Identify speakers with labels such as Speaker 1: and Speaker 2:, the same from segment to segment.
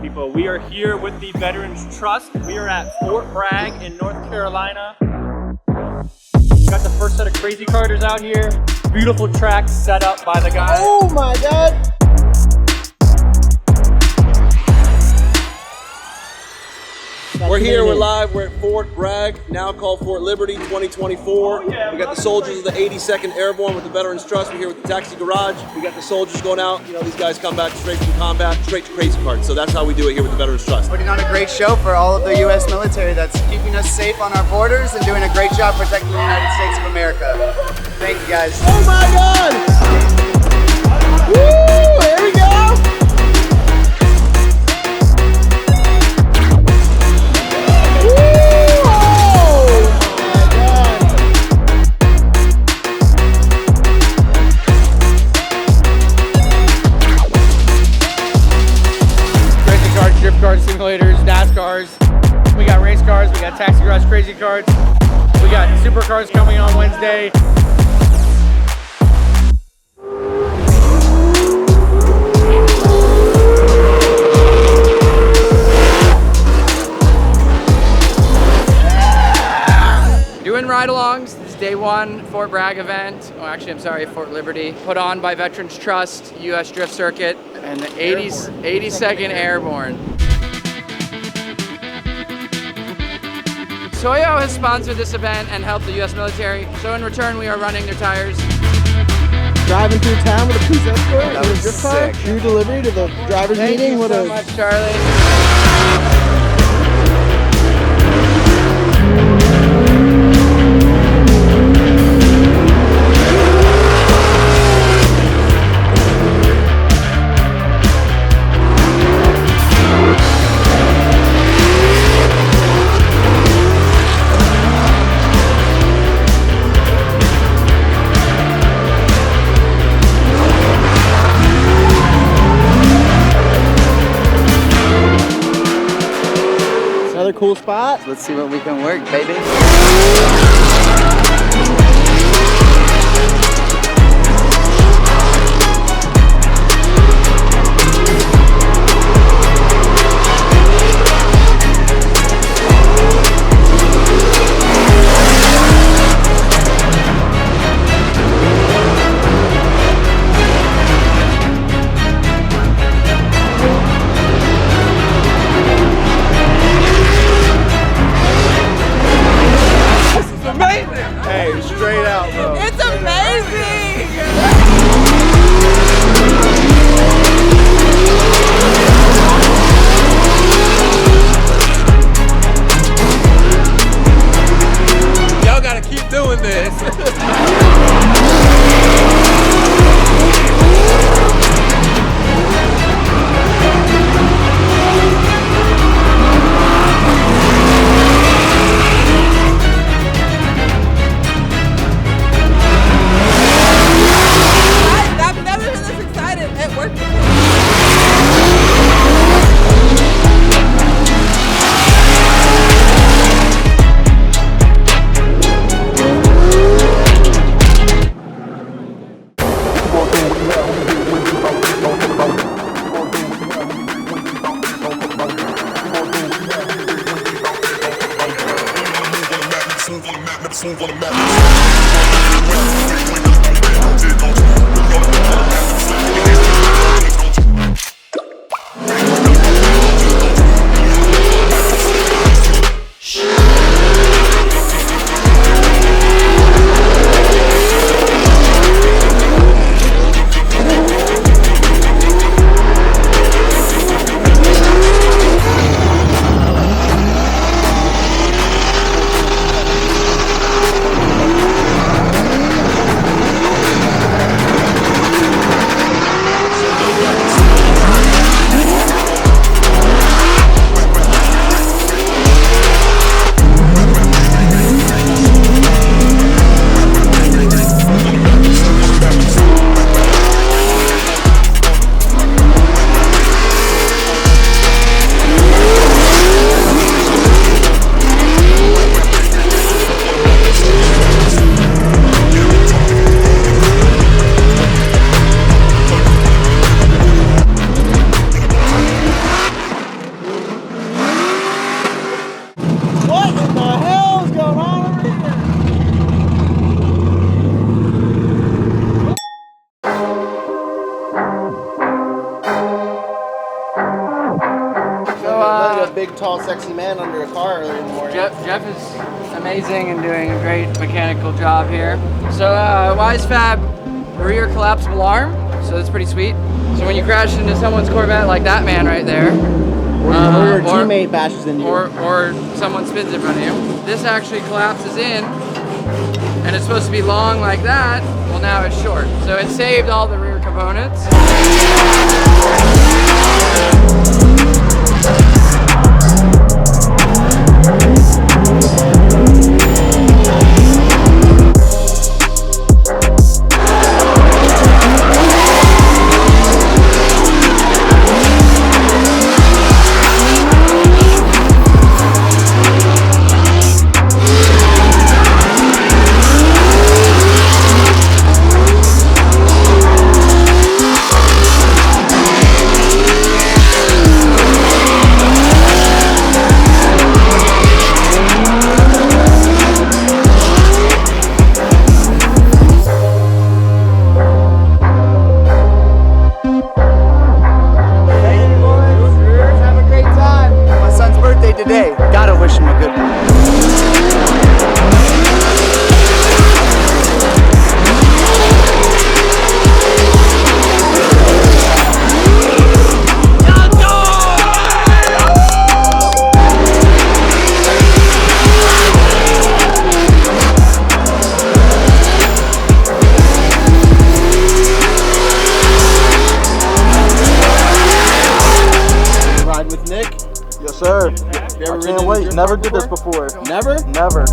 Speaker 1: people. We are here with the Veterans Trust. We are at Fort Bragg in North Carolina. Got the first set of crazy carters out here. Beautiful track set up by the guys.
Speaker 2: Oh my God!
Speaker 3: We're here, we're live, we're at Fort Bragg, now called Fort Liberty 2024. We got the soldiers of the 82nd Airborne with the Veterans Trust. We're here with the taxi garage. We got the soldiers going out. You know, these guys come back straight from combat, straight to crazy carts. So that's how we do it here with the Veterans Trust.
Speaker 2: Putting on a great show for all of the U.S. military that's keeping us safe on our borders and doing a great job protecting the United States of America. Thank you, guys.
Speaker 3: Oh my God! Woo! Here we go!
Speaker 4: Drift cars, simulators, NASCARs. We got race cars, we got taxi garage crazy carts. We got supercars coming on Wednesday. Doing ride-alongs. This is day one Fort Bragg event. Oh, actually, I'm sorry, Fort Liberty. Put on by Veterans Trust, USDriftcircuit, and the 82nd Airborne. Toyo has sponsored this event and helped the U.S. military, so in return we are running their tires.
Speaker 2: Driving through town with a police escort.
Speaker 3: That was
Speaker 2: drift car.
Speaker 3: sick.
Speaker 2: True delivery to the driver's
Speaker 4: Thank
Speaker 2: meeting.
Speaker 4: you
Speaker 2: What
Speaker 4: so
Speaker 2: a
Speaker 4: much, Charlie.
Speaker 2: another cool spot.
Speaker 5: Let's see what we can work, baby.
Speaker 3: Hey, straight out, bro.
Speaker 6: It's amazing!
Speaker 3: Y'all gotta keep doing this.
Speaker 6: I've never been this excited at work before.
Speaker 5: big, tall, sexy man under a car early in the morning.
Speaker 4: Jeff is amazing and doing a great mechanical job here. So WiseFab rear collapsible arm, so that's pretty sweet. So when you crash into someone's Corvette like that man right there,
Speaker 5: Or your teammate bashes into you.
Speaker 4: or someone spins in front of you, this actually collapses in, and it's supposed to be long like that. Well, now it's short. So it saved all the rear components.
Speaker 2: Today, gotta wish him a good one.
Speaker 5: Ride with Nick.
Speaker 7: Yes, sir.
Speaker 5: I
Speaker 7: Can't wait. Never did this before.
Speaker 5: Never?
Speaker 7: Never.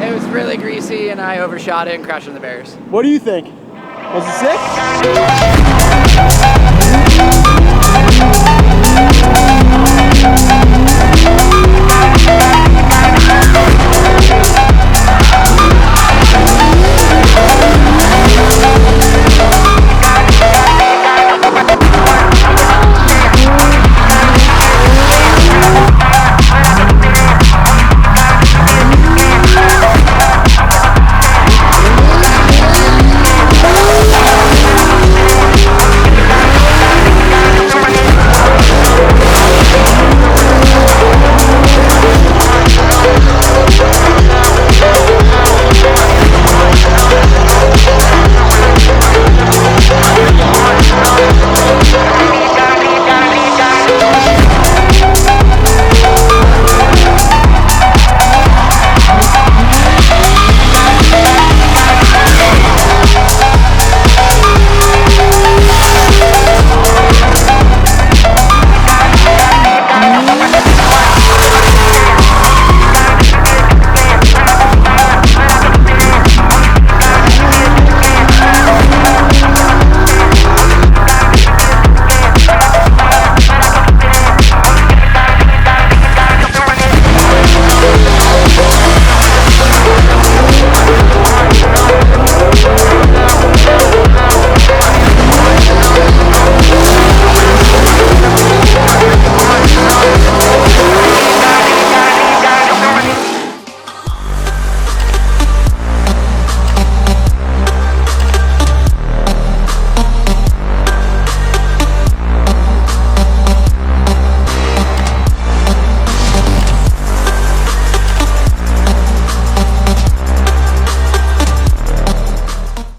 Speaker 4: It was really greasy and I overshot it and crashed into the barriers.
Speaker 7: What do you think? Was it sick?